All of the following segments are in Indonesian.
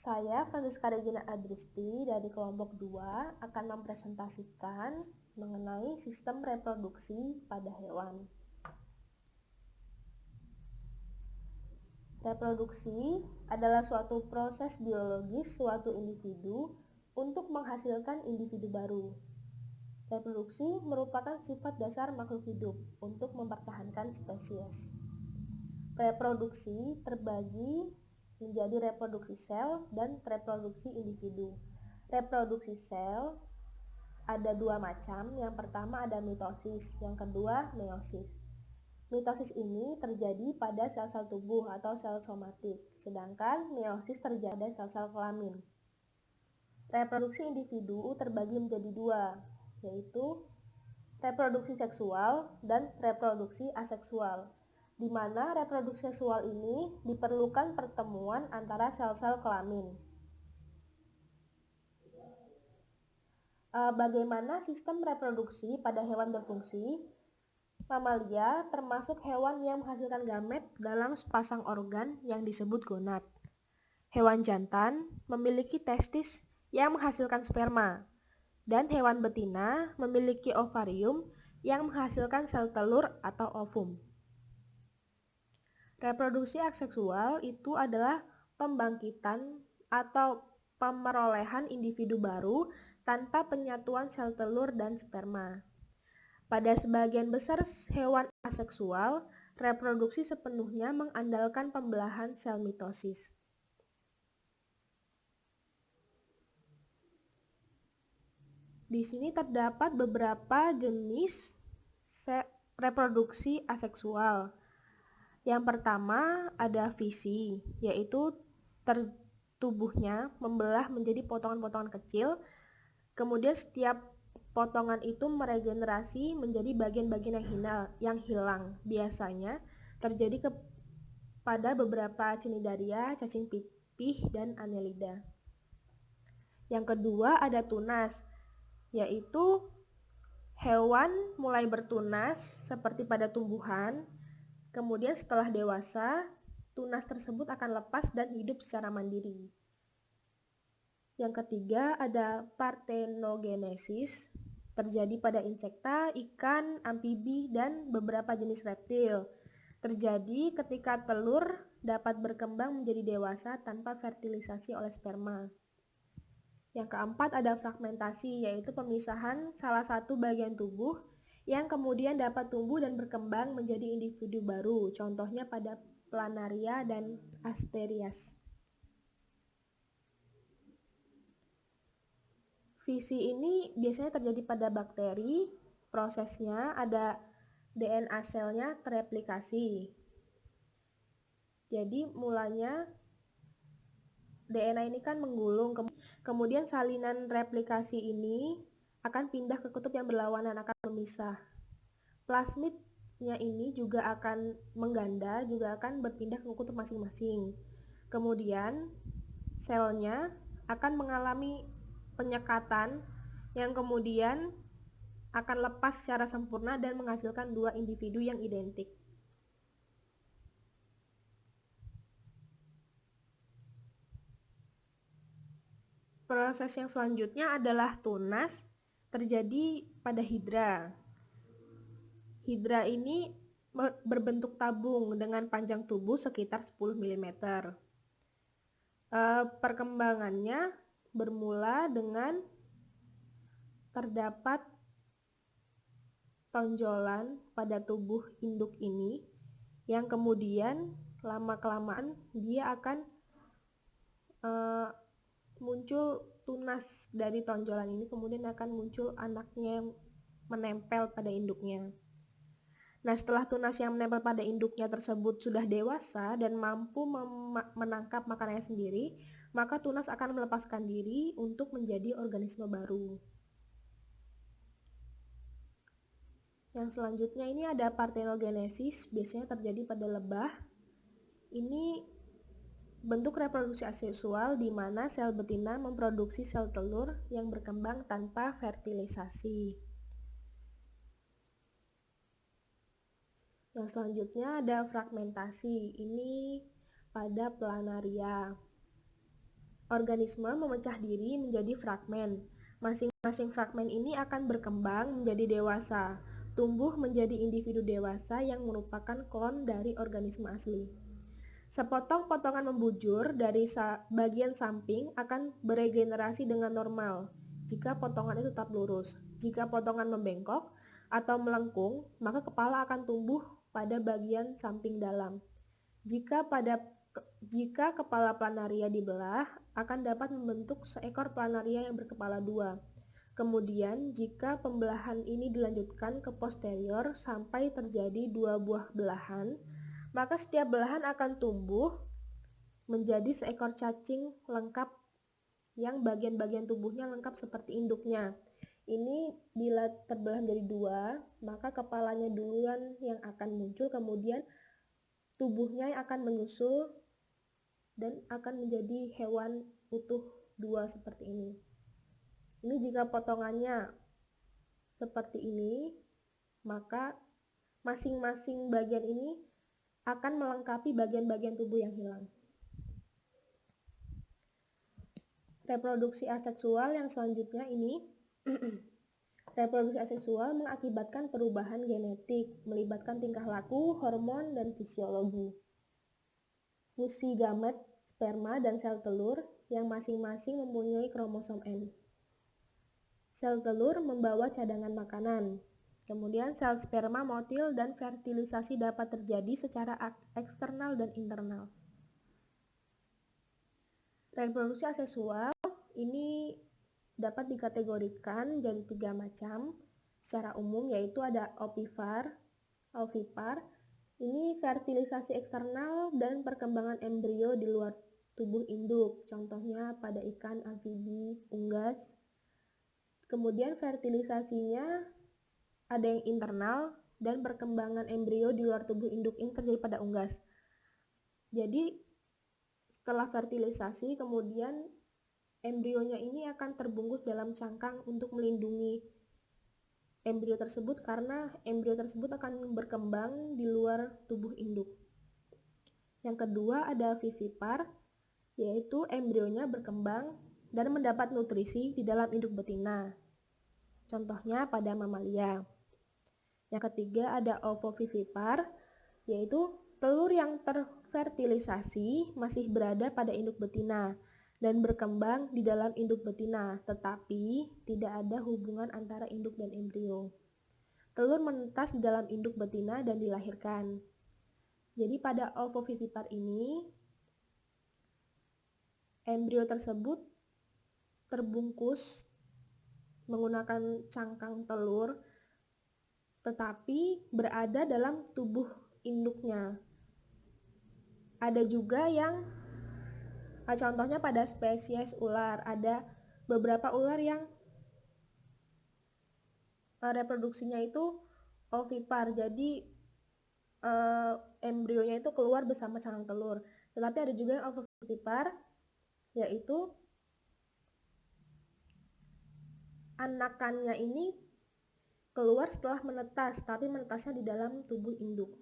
Saya, Francisca Regina Adristi dari kelompok 2 akan mempresentasikan mengenai sistem reproduksi pada hewan. Reproduksi adalah suatu proses biologis suatu individu untuk menghasilkan individu baru. Reproduksi merupakan sifat dasar makhluk hidup untuk mempertahankan spesies. Reproduksi terbagi menjadi reproduksi sel dan reproduksi individu. Reproduksi sel ada dua macam. Yang pertama ada mitosis, yang kedua meiosis. Mitosis ini terjadi pada sel-sel tubuh atau sel somatik, sedangkan meiosis terjadi pada sel-sel kelamin. Reproduksi individu terbagi menjadi dua, yaitu reproduksi seksual dan reproduksi aseksual, di mana reproduksi seksual ini diperlukan pertemuan antara sel-sel kelamin. Bagaimana sistem reproduksi pada hewan berfungsi? Mamalia termasuk hewan yang menghasilkan gamet dalam sepasang organ yang disebut gonad. Hewan jantan memiliki testis yang menghasilkan sperma, dan hewan betina memiliki ovarium yang menghasilkan sel telur atau ovum. Reproduksi aseksual itu adalah pembangkitan atau pemerolehan individu baru tanpa penyatuan sel telur dan sperma. Pada sebagian besar hewan aseksual, reproduksi sepenuhnya mengandalkan pembelahan sel mitosis. Di sini terdapat beberapa jenis reproduksi aseksual. Yang pertama ada fisi, yaitu tubuhnya membelah menjadi potongan-potongan kecil, kemudian setiap potongan itu meregenerasi menjadi bagian-bagian yang hilang. Biasanya terjadi pada beberapa cnidaria, cacing pipih, dan annelida. Yang kedua ada tunas, yaitu hewan mulai bertunas seperti pada tumbuhan, kemudian setelah dewasa, tunas tersebut akan lepas dan hidup secara mandiri. Yang ketiga ada parthenogenesis, terjadi pada insekta, ikan, amfibi, dan beberapa jenis reptil. Terjadi ketika telur dapat berkembang menjadi dewasa tanpa fertilisasi oleh sperma. Yang keempat ada fragmentasi, yaitu pemisahan salah satu bagian tubuh yang kemudian dapat tumbuh dan berkembang menjadi individu baru, contohnya pada planaria dan asterias. Fisi ini biasanya terjadi pada bakteri. Prosesnya ada DNA selnya tereplikasi. Jadi mulanya DNA ini kan menggulung, kemudian salinan replikasi ini akan pindah ke kutub yang berlawanan, akan memisah. Plasmidnya ini juga akan mengganda, juga akan berpindah ke kutub masing-masing. Kemudian selnya akan mengalami penyekatan yang kemudian akan lepas secara sempurna dan menghasilkan dua individu yang identik. Proses yang selanjutnya adalah tunas, terjadi pada hidra. Hidra ini berbentuk tabung dengan panjang tubuh sekitar 10 mm. Perkembangannya bermula dengan terdapat tonjolan pada tubuh induk ini, yang kemudian lama-kelamaan dia akan muncul tunas dari tonjolan ini, kemudian akan muncul anaknya yang menempel pada induknya. Nah, setelah tunas yang menempel pada induknya tersebut sudah dewasa dan mampu menangkap makanannya sendiri, maka tunas akan melepaskan diri untuk menjadi organisme baru. Yang selanjutnya ini ada parthenogenesis, biasanya terjadi pada lebah. Ini bentuk reproduksi aseksual di mana sel betina memproduksi sel telur yang berkembang tanpa fertilisasi. Yang selanjutnya ada fragmentasi, ini pada planaria. Organisme memecah diri menjadi fragmen. Masing-masing fragmen ini akan berkembang menjadi dewasa, tumbuh menjadi individu dewasa yang merupakan klon dari organisme asli. Sepotong potongan membujur dari bagian samping akan beregenerasi dengan normal jika potongan itu tetap lurus. Jika potongan membengkok atau melengkung, maka kepala akan tumbuh pada bagian samping dalam. Jika kepala planaria dibelah, akan dapat membentuk seekor planaria yang berkepala dua. Kemudian, jika pembelahan ini dilanjutkan ke posterior sampai terjadi dua buah belahan, maka setiap belahan akan tumbuh menjadi seekor cacing lengkap yang bagian-bagian tubuhnya lengkap seperti induknya. Ini bila terbelah menjadi dua, maka kepalanya duluan yang akan muncul, kemudian tubuhnya yang akan menyusul dan akan menjadi hewan utuh dua seperti ini. Ini jika potongannya seperti ini, maka masing-masing bagian ini akan melengkapi bagian-bagian tubuh yang hilang. Reproduksi aseksual yang selanjutnya ini reproduksi aseksual mengakibatkan perubahan genetik, melibatkan tingkah laku, hormon, dan fisiologi. Fusi gamet, sperma, dan sel telur yang masing-masing mempunyai kromosom N. Sel telur membawa cadangan makanan. Kemudian sel sperma motil dan fertilisasi dapat terjadi secara eksternal dan internal. Reproduksi aseksual ini dapat dikategorikan jadi 3 macam secara umum, yaitu ada ovipar, ini fertilisasi eksternal dan perkembangan embrio di luar tubuh induk, contohnya pada ikan, amfibi, unggas. Kemudian fertilisasinya ada yang internal dan perkembangan embrio di luar tubuh induk ini terjadi pada unggas. Jadi setelah fertilisasi, kemudian embrionya ini akan terbungkus dalam cangkang untuk melindungi embrio tersebut karena embrio tersebut akan berkembang di luar tubuh induk. Yang kedua ada vivipar, yaitu embrionya berkembang dan mendapat nutrisi di dalam induk betina. Contohnya pada mamalia. Yang ketiga ada ovovivipar, yaitu telur yang terfertilisasi masih berada pada induk betina dan berkembang di dalam induk betina, tetapi tidak ada hubungan antara induk dan embrio. Telur menetas di dalam induk betina dan dilahirkan. Jadi pada ovovivipar ini, embrio tersebut terbungkus menggunakan cangkang telur, tetapi berada dalam tubuh induknya. Ada juga yang contohnya pada spesies ular, ada beberapa ular yang reproduksinya itu ovipar, jadi embrionya itu keluar bersama cangkang telur. Tetapi ada juga yang ovovivipar, yaitu anakannya ini keluar setelah menetas, tapi menetasnya di dalam tubuh induk.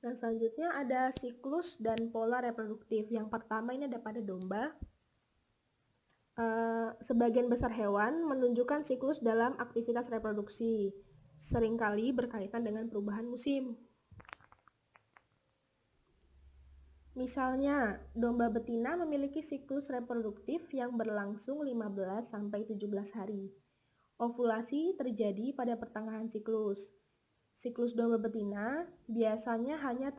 Yang selanjutnya ada siklus dan pola reproduktif. Yang pertama ini ada pada domba. Sebagian besar hewan menunjukkan siklus dalam aktivitas reproduksi, seringkali berkaitan dengan perubahan musim. Misalnya, domba betina memiliki siklus reproduktif yang berlangsung 15-17 hari. Ovulasi terjadi pada pertengahan siklus. Siklus domba betina biasanya hanya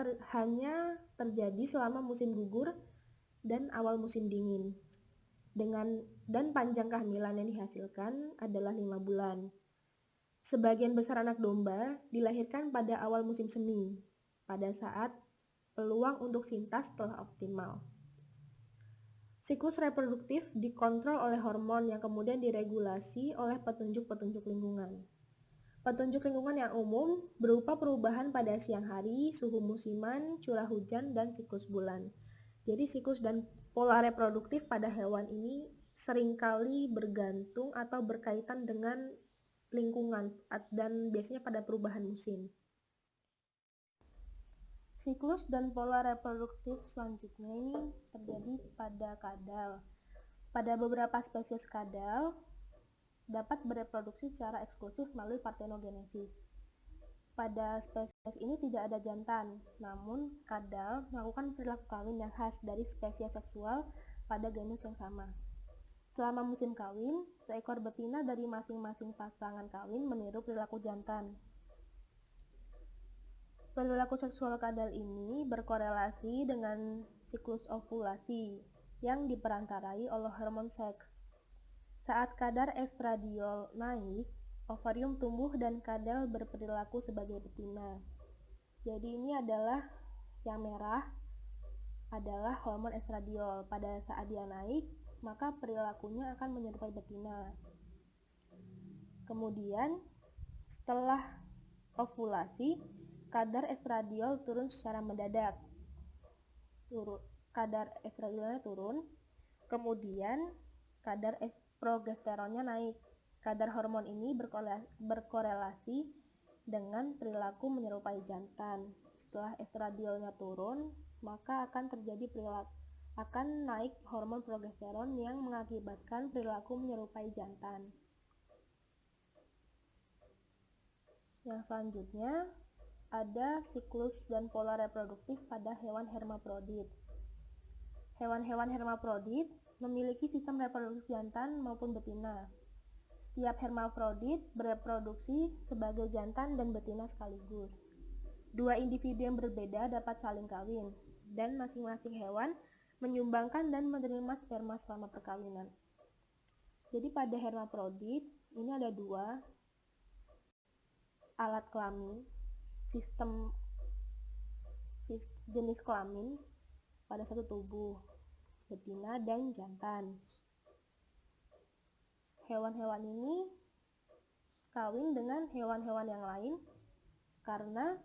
terjadi selama musim gugur dan awal musim dingin. Dan panjang kehamilan yang dihasilkan adalah 5 bulan. Sebagian besar anak domba dilahirkan pada awal musim semi, pada saat peluang untuk sintas telah optimal. Siklus reproduktif dikontrol oleh hormon yang kemudian diregulasi oleh petunjuk-petunjuk lingkungan. Petunjuk lingkungan yang umum berupa perubahan pada siang hari, suhu musiman, curah hujan, dan siklus bulan. Jadi siklus dan pola reproduktif pada hewan ini seringkali bergantung atau berkaitan dengan lingkungan dan biasanya pada perubahan musim. Siklus dan pola reproduktif selanjutnya ini terjadi pada kadal. Pada beberapa spesies kadal dapat bereproduksi secara eksklusif melalui partenogenesis. Pada spesies ini tidak ada jantan, namun kadal melakukan perilaku kawin yang khas dari spesies seksual pada genus yang sama. Selama musim kawin, seekor betina dari masing-masing pasangan kawin meniru perilaku jantan. Perilaku seksual kadal ini berkorelasi dengan siklus ovulasi yang diperantarai oleh hormon seks. Saat kadar estradiol naik, ovarium tumbuh dan kadal berperilaku sebagai betina. Jadi ini adalah yang merah adalah hormon estradiol. Pada saat dia naik, maka perilakunya akan menyerupai betina. Kemudian setelah ovulasi, kadar estradiol turun secara mendadak. Kadar estradiolnya turun, kemudian kadar progesteronnya naik. Kadar hormon ini berkorelasi dengan perilaku menyerupai jantan. Setelah estradiolnya turun, maka akan naik hormon progesteron yang mengakibatkan perilaku menyerupai jantan. Yang selanjutnya ada siklus dan pola reproduktif pada hewan hermafrodit. Hewan-hewan hermafrodit memiliki sistem reproduksi jantan maupun betina. Setiap hermafrodit bereproduksi sebagai jantan dan betina sekaligus. Dua individu yang berbeda dapat saling kawin, dan masing-masing hewan menyumbangkan dan menerima sperma selama perkawinan. Jadi pada hermafrodit ini ada dua alat kelamin, jenis kelamin pada satu tubuh, betina dan jantan. Hewan-hewan ini kawin dengan hewan-hewan yang lain karena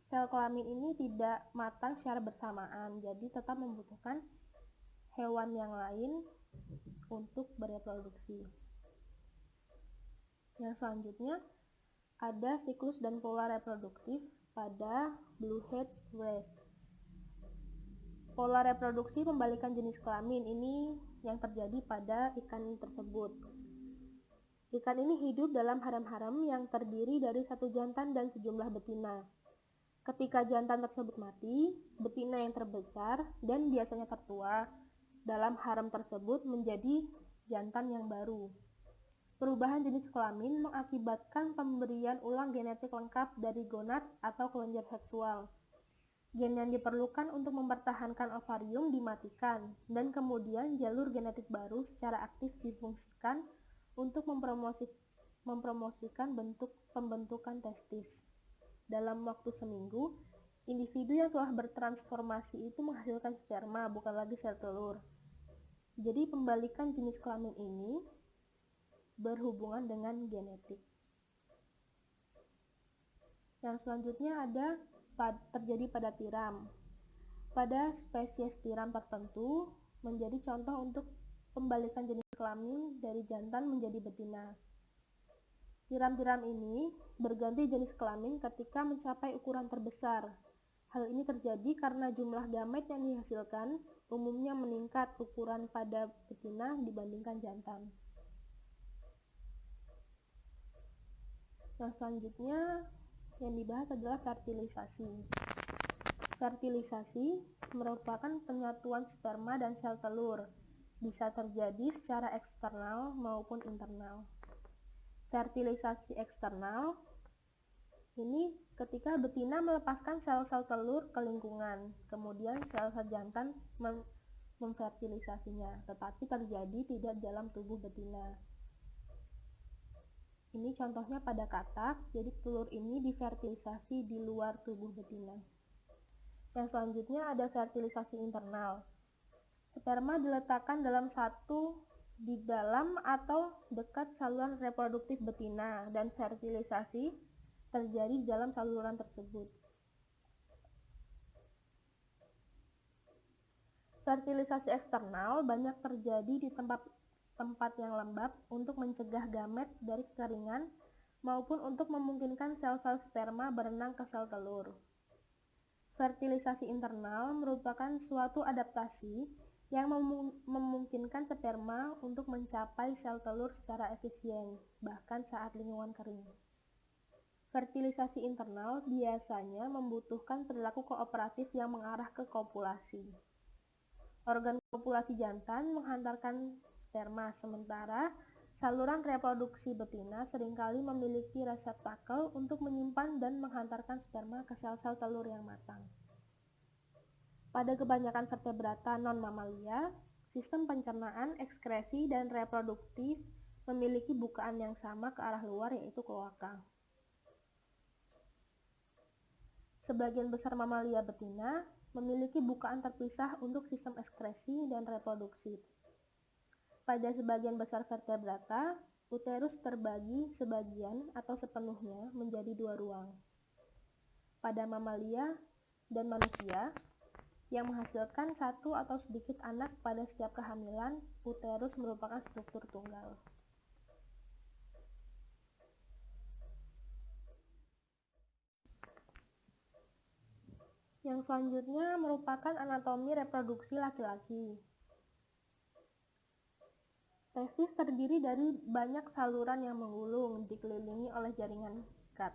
sel kelamin ini tidak matang secara bersamaan, jadi tetap membutuhkan hewan yang lain untuk bereproduksi. Yang selanjutnya ada siklus dan pola reproduktif pada bluehead wrasse. Pola reproduksi pembalikan jenis kelamin ini yang terjadi pada ikan tersebut. Ikan ini hidup dalam harem-harem yang terdiri dari satu jantan dan sejumlah betina. Ketika jantan tersebut mati, betina yang terbesar dan biasanya tertua dalam harem tersebut menjadi jantan yang baru. Perubahan jenis kelamin mengakibatkan pemberian ulang genetik lengkap dari gonad atau kelenjar seksual. Gen yang diperlukan untuk mempertahankan ovarium dimatikan, dan kemudian jalur genetik baru secara aktif difungsikan untuk mempromosikan pembentukan testis. Dalam waktu seminggu, individu yang telah bertransformasi itu menghasilkan sperma, bukan lagi sel telur. Jadi pembalikan jenis kelamin ini berhubungan dengan genetik. Yang selanjutnya terjadi pada tiram. Pada spesies tiram tertentu menjadi contoh untuk pembalikan jenis kelamin dari jantan menjadi betina. Tiram-tiram ini berganti jenis kelamin ketika mencapai ukuran terbesar. Hal ini terjadi karena jumlah gamet yang dihasilkan umumnya meningkat ukuran pada betina dibandingkan jantan. Yang selanjutnya yang dibahas adalah fertilisasi. Fertilisasi merupakan penyatuan sperma dan sel telur. Bisa terjadi secara eksternal maupun internal. Fertilisasi eksternal ini ketika betina melepaskan sel-sel telur ke lingkungan, kemudian sel-sel jantan memfertilisasinya, tetapi terjadi tidak dalam tubuh betina. Ini contohnya pada katak, jadi telur ini difertilisasi di luar tubuh betina. Yang selanjutnya ada fertilisasi internal. Sperma diletakkan di dalam atau dekat saluran reproduktif betina, dan fertilisasi terjadi di dalam saluran tersebut. Fertilisasi eksternal banyak terjadi di tempat yang lembab untuk mencegah gamet dari kekeringan maupun untuk memungkinkan sel-sel sperma berenang ke sel telur. Fertilisasi internal merupakan suatu adaptasi yang memungkinkan sperma untuk mencapai sel telur secara efisien, bahkan saat lingkungan kering. Fertilisasi internal biasanya membutuhkan perilaku kooperatif yang mengarah ke kopulasi. Organ kopulasi jantan menghantarkan sperma, sementara saluran reproduksi betina seringkali memiliki reseptakel untuk menyimpan dan menghantarkan sperma ke sel-sel telur yang matang. Pada kebanyakan vertebrata non-mamalia, sistem pencernaan, ekskresi, dan reproduktif memiliki bukaan yang sama ke arah luar, yaitu kloaka. Sebagian besar mamalia betina memiliki bukaan terpisah untuk sistem ekskresi dan reproduksi. Pada sebagian besar vertebrata, uterus terbagi sebagian atau sepenuhnya menjadi 2 ruang. Pada mamalia dan manusia, yang menghasilkan satu atau sedikit anak pada setiap kehamilan, uterus merupakan struktur tunggal. Yang selanjutnya merupakan anatomi reproduksi laki-laki. Testis terdiri dari banyak saluran yang menggulung, dikelilingi oleh jaringan ikat.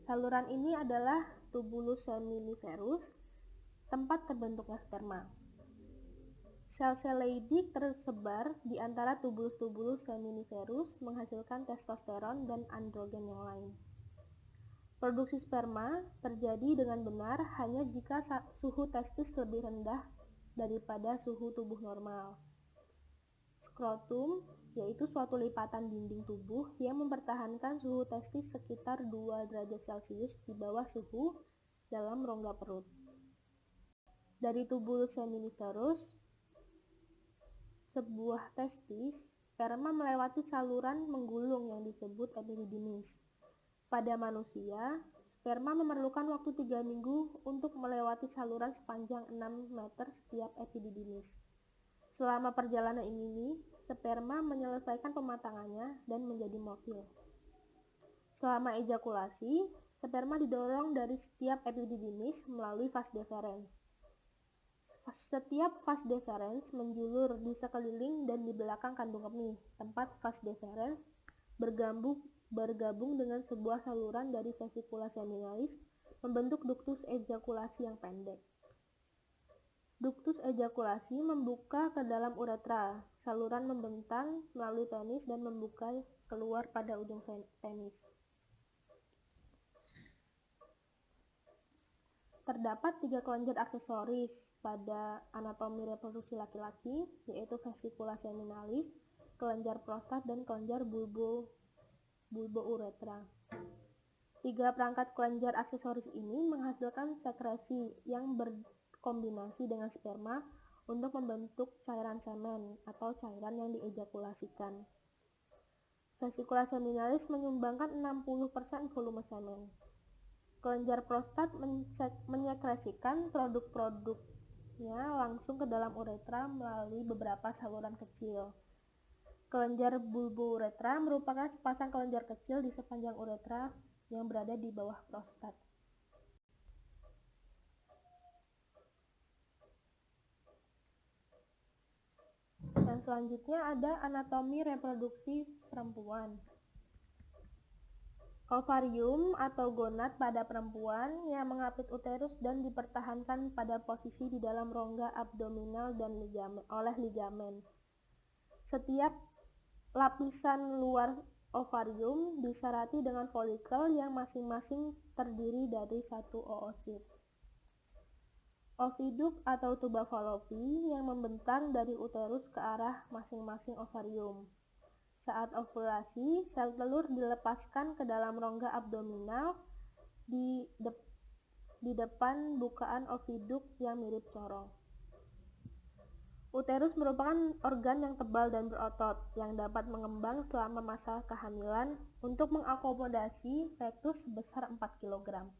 Saluran ini adalah tubulus seminiferus, tempat terbentuknya sperma. Sel-sel Leydig tersebar di antara tubulus-tubulus seminiferus menghasilkan testosteron dan androgen yang lain. Produksi sperma terjadi dengan benar hanya jika suhu testis lebih rendah daripada suhu tubuh normal. Skrotum, yaitu suatu lipatan dinding tubuh yang mempertahankan suhu testis sekitar 2 derajat Celcius di bawah suhu dalam rongga perut. Dari tubulus seminiferus, sebuah testis, sperma melewati saluran menggulung yang disebut epididymis. Pada manusia, sperma memerlukan waktu 3 minggu untuk melewati saluran sepanjang 6 meter setiap epididymis. Selama perjalanan ini, sperma menyelesaikan pematangannya dan menjadi motil. Selama ejakulasi, sperma didorong dari setiap epididymis melalui vas deferens. Setiap vas deferens menjulur di sekeliling dan di belakang kandung kemih. Tempat vas deferens bergabung dengan sebuah saluran dari vesikula seminalis membentuk duktus ejakulasi yang pendek. Duktus ejakulasi membuka ke dalam uretra. Saluran membentang melalui penis dan membuka keluar pada ujung penis. Terdapat 3 kelenjar aksesoris pada anatomi reproduksi laki-laki, yaitu vesikula seminalis, kelenjar prostat, dan kelenjar bulbouretra. 3 perangkat kelenjar aksesoris ini menghasilkan sekresi yang berkombinasi dengan sperma untuk membentuk cairan semen atau cairan yang diejakulasikan. Vesikula seminalis menyumbangkan 60% volume semen. Kelenjar prostat menyekresikan produk-produknya langsung ke dalam uretra melalui beberapa saluran kecil. Kelenjar bulbouretra merupakan sepasang kelenjar kecil di sepanjang uretra yang berada di bawah prostat. Dan selanjutnya ada anatomi reproduksi perempuan. Ovarium atau gonad pada perempuan yang mengapit uterus dan dipertahankan pada posisi di dalam rongga abdominal dan oleh ligamen. Setiap lapisan luar ovarium diserati dengan folikel yang masing-masing terdiri dari satu oosit. Oviduk atau tuba Fallopi yang membentang dari uterus ke arah masing-masing ovarium. Saat ovulasi, sel telur dilepaskan ke dalam rongga abdominal di depan bukaan oviduk yang mirip corong. Uterus merupakan organ yang tebal dan berotot yang dapat mengembang selama masa kehamilan untuk mengakomodasi fetus sebesar 4 kg.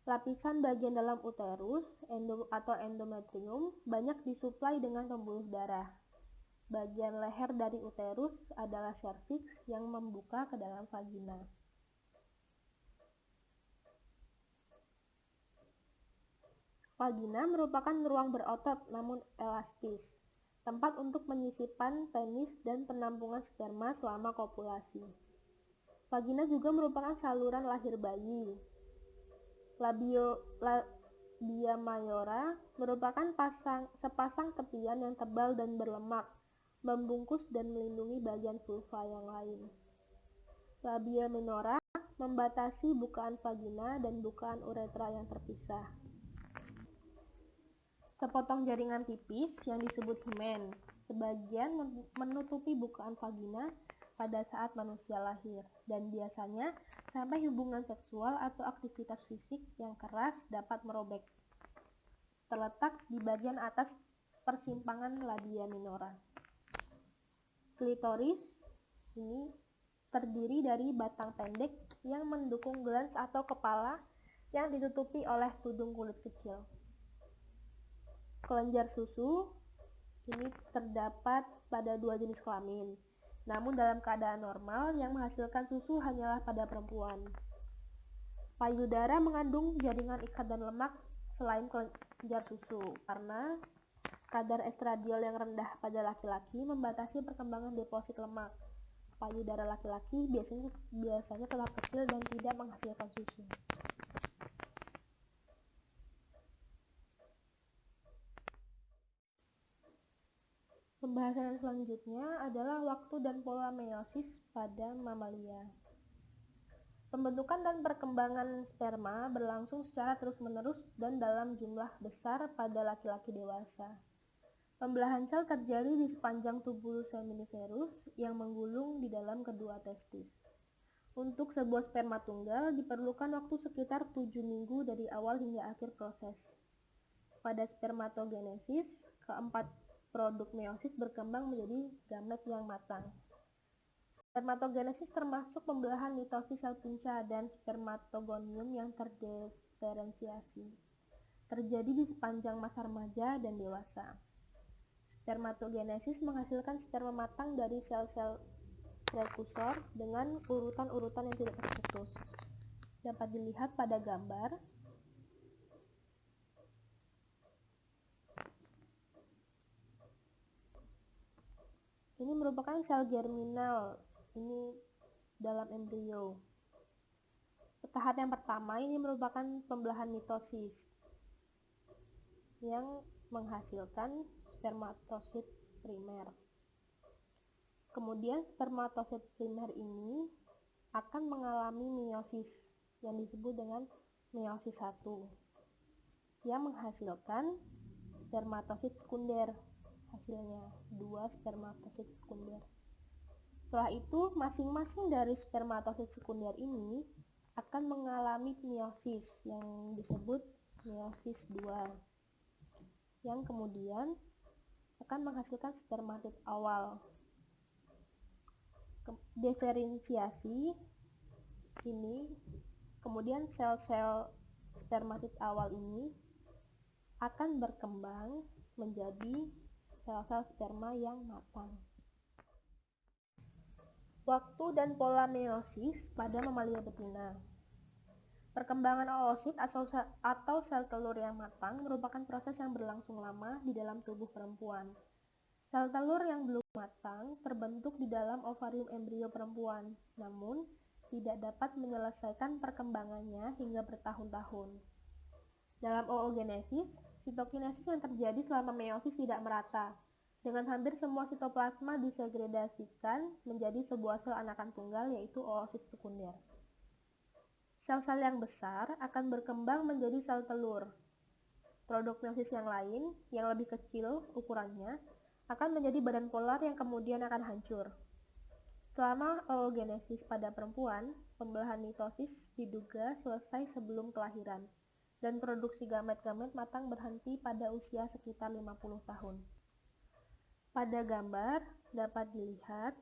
Lapisan bagian dalam uterus atau endometrium banyak disuplai dengan pembuluh darah. Bagian leher dari uterus adalah serviks yang membuka ke dalam vagina. Vagina merupakan ruang berotot namun elastis, tempat untuk penyisipan penis dan penampungan sperma selama kopulasi. Vagina juga merupakan saluran lahir bayi. Labia mayora merupakan sepasang tepian yang tebal dan berlemak, membungkus dan melindungi bagian vulva yang lain. Labia minora membatasi bukaan vagina dan bukaan uretra yang terpisah. Sepotong jaringan tipis yang disebut himen, sebagian menutupi bukaan vagina pada saat manusia lahir, dan biasanya sampai hubungan seksual atau aktivitas fisik yang keras dapat merobek. Terletak di bagian atas persimpangan labia minora. Klitoris ini terdiri dari batang pendek yang mendukung glans atau kepala yang ditutupi oleh tudung kulit kecil. Kelenjar susu ini terdapat pada dua jenis kelamin, namun dalam keadaan normal yang menghasilkan susu hanyalah pada perempuan. Payudara mengandung jaringan ikat dan lemak selain kelenjar susu, karena kadar estradiol yang rendah pada laki-laki membatasi perkembangan deposit lemak. Payudara laki-laki biasanya tetap kecil dan tidak menghasilkan susu. Pembahasan selanjutnya adalah waktu dan pola meiosis pada mamalia. Pembentukan dan perkembangan sperma berlangsung secara terus-menerus dan dalam jumlah besar pada laki-laki dewasa. Pembelahan sel terjadi di sepanjang tubulus seminiferus yang menggulung di dalam kedua testis. Untuk sebuah sperma tunggal diperlukan waktu sekitar 7 minggu dari awal hingga akhir proses. Pada spermatogenesis, keempat produk meiosis berkembang menjadi gamet yang matang. Spermatogenesis termasuk pembelahan mitosis sel punca dan spermatogonium yang terdiferensiasi. Terjadi di sepanjang masa remaja dan dewasa. Spermatogenesis menghasilkan sperma matang dari sel-sel prekursor dengan urutan-urutan yang tidak terputus. Dapat dilihat pada gambar. Ini merupakan sel germinal, ini dalam embrio. Tahap yang pertama ini merupakan pembelahan mitosis yang menghasilkan spermatosit primer. Kemudian spermatosit primer ini akan mengalami meiosis yang disebut dengan meiosis 1 yang menghasilkan spermatosit sekunder. Hasilnya 2 spermatosit sekunder. Setelah itu, masing-masing dari spermatosit sekunder ini akan mengalami meiosis yang disebut meiosis 2, yang kemudian akan menghasilkan spermatid awal. Diferensiasi ini, kemudian sel-sel spermatid awal ini akan berkembang menjadi sel-sel sperma yang matang. Waktu dan pola meiosis pada mamalia betina. Perkembangan oosit atau sel telur yang matang merupakan proses yang berlangsung lama di dalam tubuh perempuan. Sel telur yang belum matang terbentuk di dalam ovarium embrio perempuan, namun tidak dapat menyelesaikan perkembangannya hingga bertahun-tahun. Dalam oogenesis, sitokinesis yang terjadi selama meiosis tidak merata, dengan hampir semua sitoplasma disegregasikan menjadi sebuah sel anakan tunggal, yaitu oosit sekunder. Sel-sel yang besar akan berkembang menjadi sel telur. Produk meiosis yang lain, yang lebih kecil ukurannya, akan menjadi badan polar yang kemudian akan hancur. Selama oogenesis pada perempuan, pembelahan mitosis diduga selesai sebelum kelahiran, dan produksi gamet-gamet matang berhenti pada usia sekitar 50 tahun. Pada gambar dapat dilihat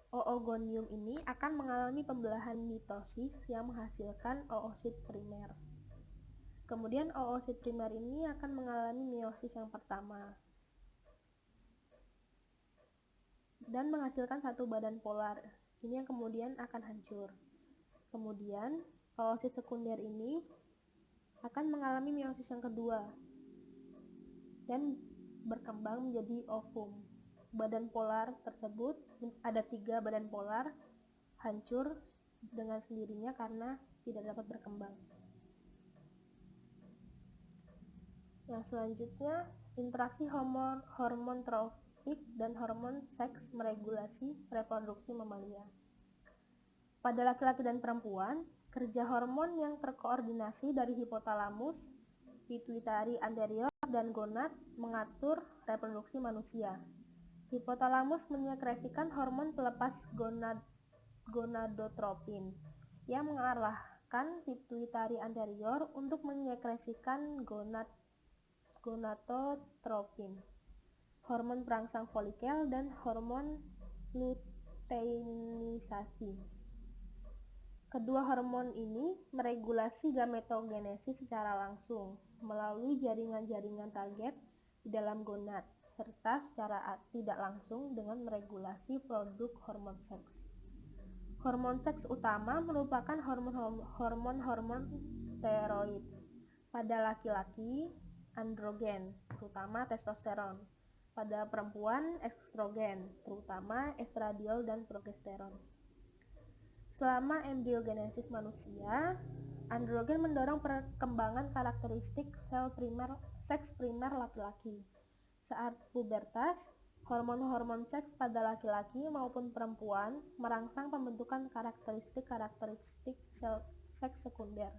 oogonium ini akan mengalami pembelahan mitosis yang menghasilkan oosit primer. Kemudian oosit primer ini akan mengalami meiosis yang pertama. dan menghasilkan satu badan polar. Ini yang kemudian akan hancur. Kemudian oosit sekunder ini akan mengalami meiosis yang kedua dan berkembang menjadi ovum. Badan polar tersebut, ada 3 badan polar, hancur dengan sendirinya karena tidak dapat berkembang. Yang selanjutnya, interaksi hormon tropik dan hormon seks meregulasi reproduksi mamalia. Pada laki-laki dan perempuan, kerja hormon yang terkoordinasi dari hipotalamus, pituitari anterior, dan gonad mengatur reproduksi manusia. Hipotalamus menyekresikan hormon pelepas gonadotropin yang mengarahkan pituitari anterior untuk menyekresikan gonadotropin, hormon perangsang folikel, dan hormon luteinisasi. Kedua hormon ini meregulasi gametogenesis secara langsung melalui jaringan-jaringan target di dalam gonad, serta secara tidak langsung dengan meregulasi produk hormon seks. Hormon seks utama merupakan hormon steroid. Pada laki-laki, androgen, terutama testosteron. Pada perempuan, estrogen, terutama estradiol dan progesteron. Selama embriogenesis manusia, androgen mendorong perkembangan karakteristik seks primer laki-laki. Saat pubertas, hormon-hormon seks pada laki-laki maupun perempuan merangsang pembentukan karakteristik seks sekunder.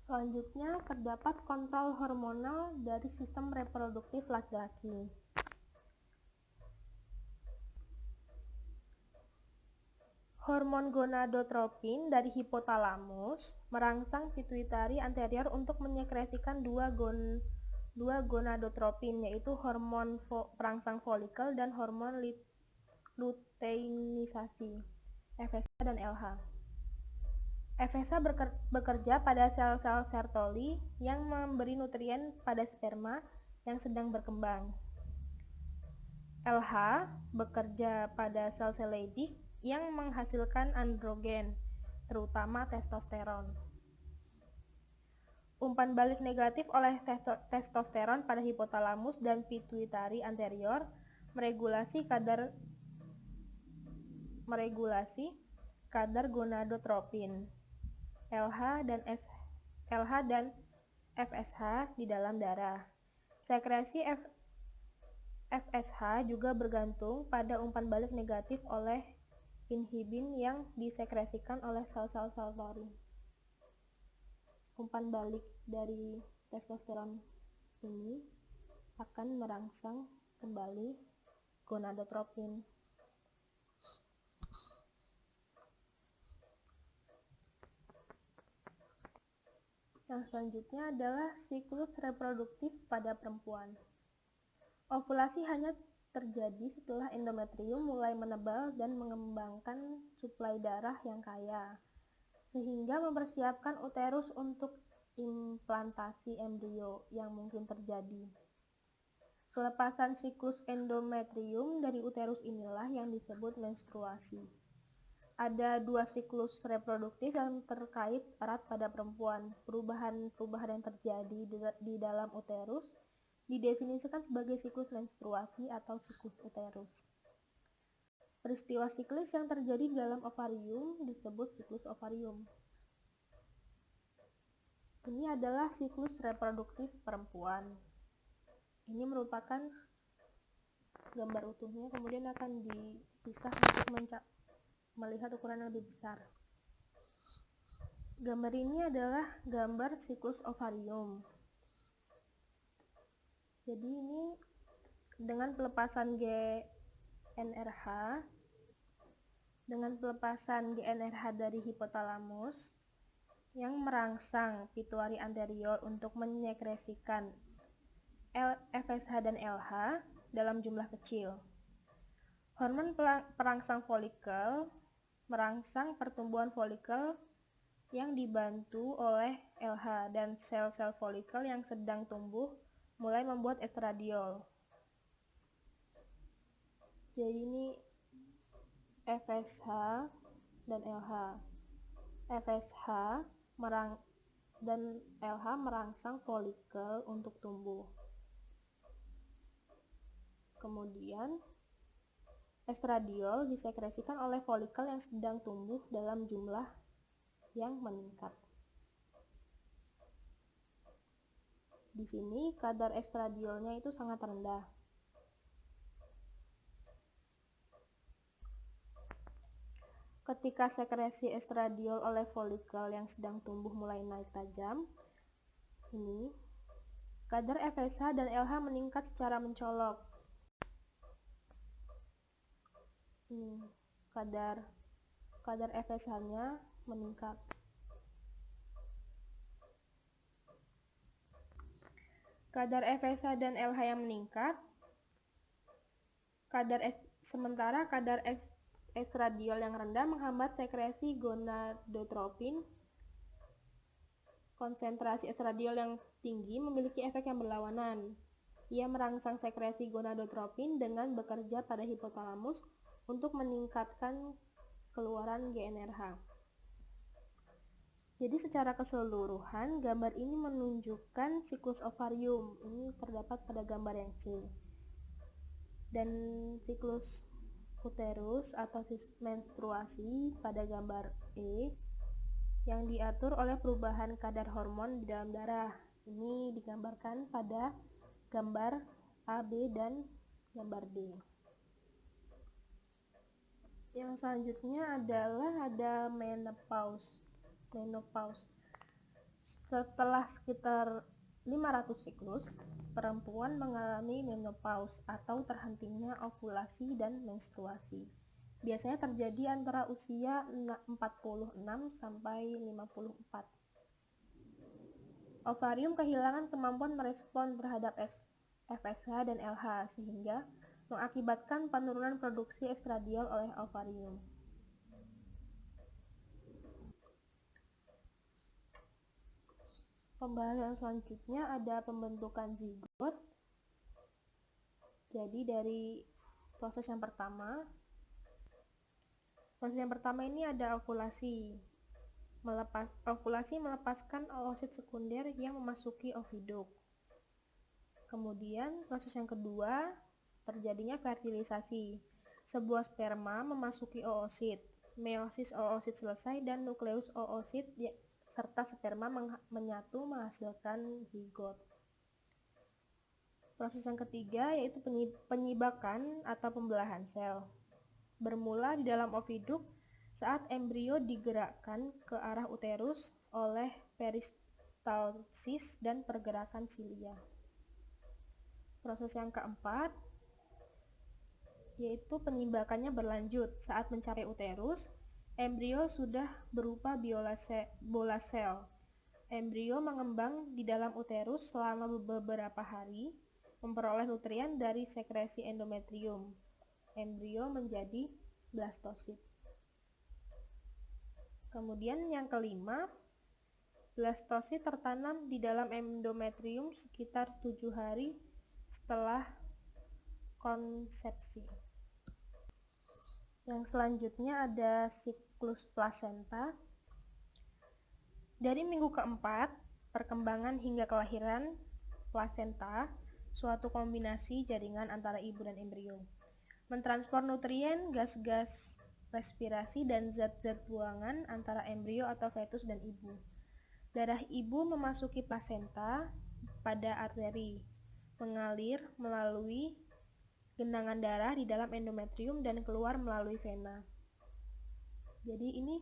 Selanjutnya, terdapat kontrol hormonal dari sistem reproduktif laki-laki. Hormon gonadotropin dari hipotalamus merangsang pituitari anterior untuk menyekresikan dua gonadotropin, yaitu hormon perangsang folikel dan hormon luteinisasi, FSH dan LH. FSH bekerja pada sel-sel Sertoli yang memberi nutrien pada sperma yang sedang berkembang. LH bekerja pada sel-sel Leydig yang menghasilkan androgen, terutama testosteron. Umpan balik negatif oleh testosteron pada hipotalamus dan pituitari anterior meregulasi kadar gonadotropin, LH dan FSH di dalam darah. Sekresi FSH juga bergantung pada umpan balik negatif oleh inhibin yang disekresikan oleh sel-sel Sertoli. Umpan balik dari testosteron ini akan merangsang kembali gonadotropin. Yang selanjutnya adalah siklus reproduktif pada perempuan. Ovulasi hanya terjadi setelah endometrium mulai menebal dan mengembangkan suplai darah yang kaya, sehingga mempersiapkan uterus untuk implantasi embrio yang mungkin terjadi. Kelepasan siklus endometrium dari uterus inilah yang disebut menstruasi. Ada 2 siklus reproduktif yang terkait erat pada perempuan. Perubahan yang terjadi di dalam uterus didefinisikan sebagai siklus menstruasi atau siklus uterus. Peristiwa siklis yang terjadi di dalam ovarium disebut siklus ovarium. Ini adalah siklus reproduktif perempuan. Ini merupakan gambar utuhnya, kemudian akan dipisah untuk melihat ukuran yang lebih besar. Gambar ini adalah gambar siklus ovarium. Jadi ini dengan pelepasan GnRH dari hipotalamus yang merangsang pituitari anterior untuk menyekresikan FSH dan LH dalam jumlah kecil. Hormon perangsang folikel merangsang pertumbuhan folikel yang dibantu oleh LH, dan sel-sel folikel yang sedang tumbuh mulai membuat estradiol. Jadi ini FSH dan LH. FSH dan LH merangsang folikel untuk tumbuh. Kemudian estradiol disekresikan oleh folikel yang sedang tumbuh dalam jumlah yang meningkat. Di sini kadar estradiolnya itu sangat rendah. Ketika sekresi estradiol oleh folikel yang sedang tumbuh mulai naik tajam, ini kadar FSH dan LH meningkat secara mencolok. Ini kadar FSH-nya meningkat. Kadar FSH dan LH yang meningkat, sementara kadar estradiol yang rendah menghambat sekresi gonadotropin. Konsentrasi estradiol yang tinggi memiliki efek yang berlawanan. Ia merangsang sekresi gonadotropin dengan bekerja pada hipotalamus untuk meningkatkan keluaran GnRH. Jadi secara keseluruhan gambar ini menunjukkan siklus ovarium. Ini terdapat pada gambar yang C. Dan siklus uterus atau menstruasi pada gambar E yang diatur oleh perubahan kadar hormon di dalam darah. Ini digambarkan pada gambar A, B, dan gambar D. Yang selanjutnya adalah ada menopause. Setelah sekitar 500 siklus, perempuan mengalami menopause atau terhentinya ovulasi dan menstruasi. Biasanya terjadi antara usia 46 sampai 54. Ovarium kehilangan kemampuan merespon terhadap FSH dan LH sehingga mengakibatkan penurunan produksi estradiol oleh ovarium. Pembahasan selanjutnya ada pembentukan zigot. Jadi dari proses yang pertama ini ada ovulasi. Ovulasi melepaskan oosit sekunder yang memasuki oviduk. Kemudian proses yang kedua terjadinya fertilisasi. Sebuah sperma memasuki oosit. Meiosis oosit selesai dan nukleus oosit serta sperma menyatu menghasilkan zigot. Proses yang ketiga yaitu penyibakan atau pembelahan sel. Bermula di dalam oviduk saat embrio digerakkan ke arah uterus oleh peristalsis dan pergerakan silia. Proses yang keempat yaitu penyibakannya berlanjut. Saat mencapai uterus, embrio sudah berupa bola sel. Embrio mengembang di dalam uterus selama beberapa hari, memperoleh nutrien dari sekresi endometrium. Embrio menjadi blastosit. Kemudian yang kelima, blastosit tertanam di dalam endometrium sekitar 7 hari setelah konsepsi. Yang selanjutnya ada siklus plasenta. Dari minggu keempat, perkembangan hingga kelahiran plasenta, suatu kombinasi jaringan antara ibu dan embrio, mentransport nutrien, gas-gas respirasi, dan zat-zat buangan antara embrio atau fetus dan ibu. Darah ibu memasuki plasenta pada arteri, mengalir melalui genangan darah di dalam endometrium dan keluar melalui vena. Jadi ini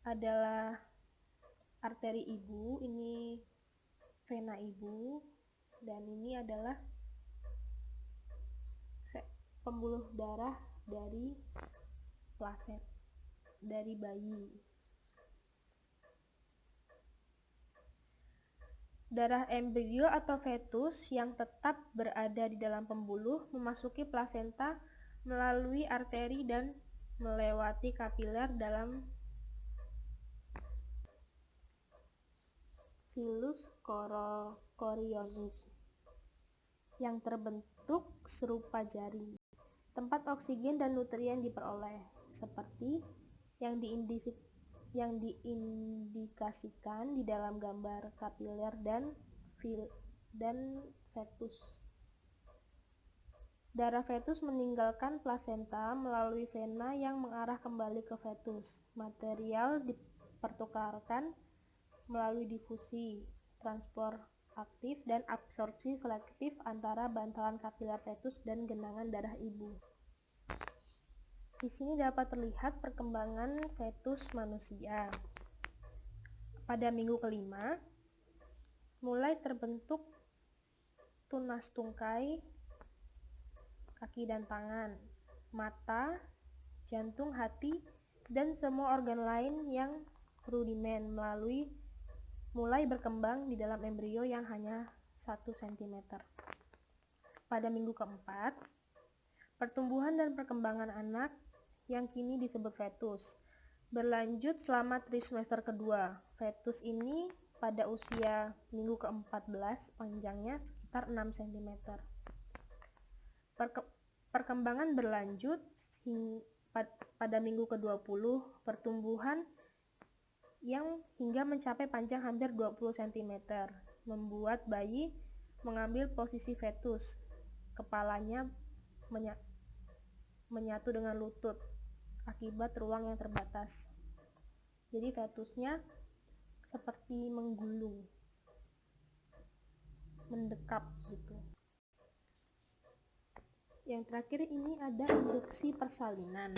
adalah arteri ibu, ini vena ibu, dan ini adalah pembuluh darah dari plasenta, dari bayi. Darah embrio atau fetus yang tetap berada di dalam pembuluh memasuki plasenta melalui arteri dan melewati kapiler dalam filus chorionik. yang terbentuk serupa jari. Tempat oksigen dan nutrien diperoleh, seperti yang diindikasikan di dalam gambar kapiler dan fetus. Darah fetus meninggalkan plasenta melalui vena yang mengarah kembali ke fetus. Material dipertukarkan melalui difusi, transport aktif, dan absorpsi selektif antara bantalan kapiler fetus dan genangan darah ibu. Di sini dapat terlihat perkembangan fetus manusia. Pada minggu kelima, mulai terbentuk tunas tungkai, kaki dan tangan, mata, jantung, hati, dan semua organ lain yang rudimen mulai berkembang di dalam embrio yang hanya 1 cm. Pada minggu keempat, pertumbuhan dan perkembangan anak yang kini disebut fetus berlanjut selama trimester kedua. Fetus ini pada usia minggu ke-14 panjangnya sekitar 6 cm. Perkembangan berlanjut pada minggu ke-20, pertumbuhan yang hingga mencapai panjang hampir 20 cm, membuat bayi mengambil posisi fetus, kepalanya menyatu dengan lutut akibat ruang yang terbatas. Jadi fetusnya seperti menggulung, mendekap gitu. Yang terakhir ini ada induksi persalinan.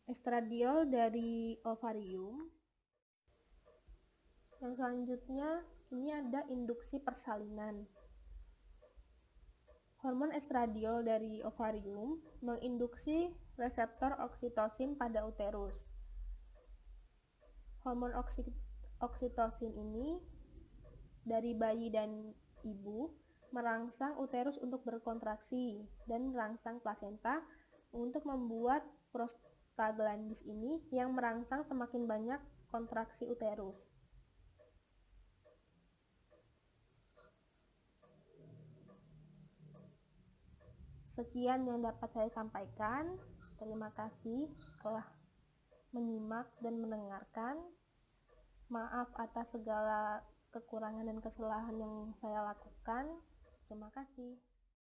Estradiol dari ovarium. Yang selanjutnya ini ada induksi persalinan. Hormon estradiol dari ovarium menginduksi reseptor oksitosin pada uterus. Hormon oksitosin ini dari bayi dan ibu merangsang uterus untuk berkontraksi dan merangsang plasenta untuk membuat prostaglandins ini yang merangsang semakin banyak kontraksi uterus. Sekian yang dapat saya sampaikan. Terima kasih telah menyimak dan mendengarkan. Maaf atas segala kekurangan dan kesalahan yang saya lakukan. Terima kasih.